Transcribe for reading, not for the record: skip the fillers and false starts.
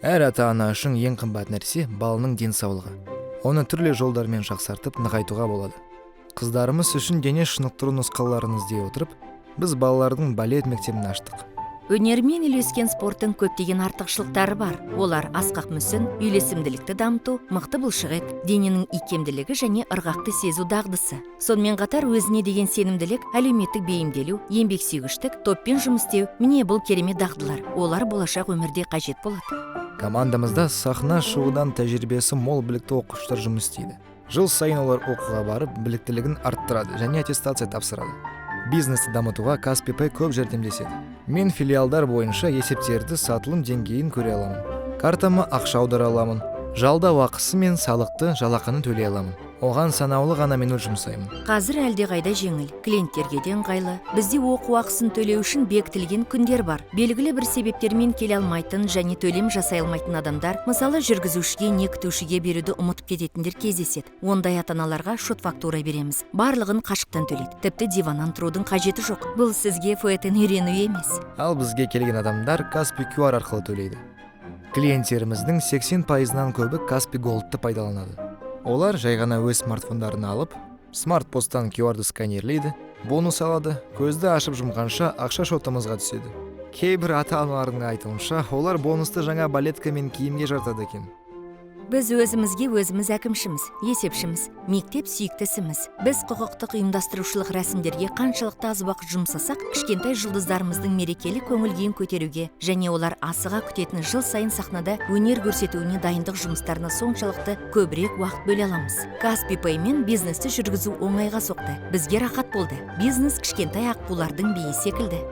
Әр ата-ана үшін ең қымбат нәрсе балының денсаулығы. Оны түрлі жолдармен жақсартып нығайтуға болады. Қыздарымыз үшін дене шынықтыру нұсқаларын іздей отырып, біз балалардың балет мектебін аштық. Өнермен үйлескен спорттың көптеген артықшылықтары бар. Олар асқақ мүсін, үйлесімділікті дамыту, мықты бұлшықет, дененің икемділігі және ырғақты сезу дағдысы. Сонымен қатар өзіне деген сенімділік, әлеуметтік бейімделу, еңбексүйгіштік, топпен жұмыс істеу, міне бұл керемет дағдылар. Олар болашақ өмірде қажет болады. Командамызда сахна шығудан тәжірибесі мол білікті оқушылар жұмыс істейді. Жыл сайын олар оқуға барып, біліктілігін арттырады және аттестация тапсырады. Бизнесті дамытуға Каспий Пэй көп жәрдемдеседі. Мен филиалдар бойынша есептерді, сатылым деңгейін көре аламын. Картама ақша аудара аламын. Жалдау ақысы мен салықты, жалақыны төлей аламын. Оған санаулы ғана минут жұмсаймын. Қазір әлдеқайда жеңіл, клиенттерге де ыңғайлы. Бізде оқу ақысын төлеу үшін бекітілген күндер бар. Белгілі бір себептермен келе алмайтын және төлем жасай алмайтын адамдар, мысалы жүргізушіге не күтушіге беруді ұмытып кететіндер кездеседі. Ондай ата-аналарға шот фактура береміз. Барлығын қашықтан төлейді. Тіпті диваннан тұрудың қажеті жоқ. Бұл сізге фоэтен үйрену емес. Ал бізге келген адамдар Каспий QR арқылы төлейді. Клиенттеріміздің 80%-нан көбі Каспий Голдты пайдаланады. Олар жай ғана өз смартфондарын алып, смарт-посттан QR-ды сканерлейді, бонус алады, көзді ашып жұмғанша ақша шотымызға түседі. Кейбір ата-аналардың айтуынша, олар бонусты жаңа балетка мен киімге жартады екен. Біз өзімізге өзіміз әкімшіміз, есепшіміз, мектеп сүйіктісіміз. Біз құқықтық ұйымдастырушылық рәсімдерге қаншалықты аз уақыт жұмсасақ, кішкентай жұлдыздарымыздың мерекелі көңіл-күйін көтеруге және олар асыға күтетін жыл сайын сахнада өнер көрсетуіне дайындық жұмыстарына соншалықты көбірек уақыт бөле аламыз. Каспий Пэй мен бизнесті жүргізу оңайға соқты. Бізге рахат болды. Бизнес кішкентай аққулардың биі секілді.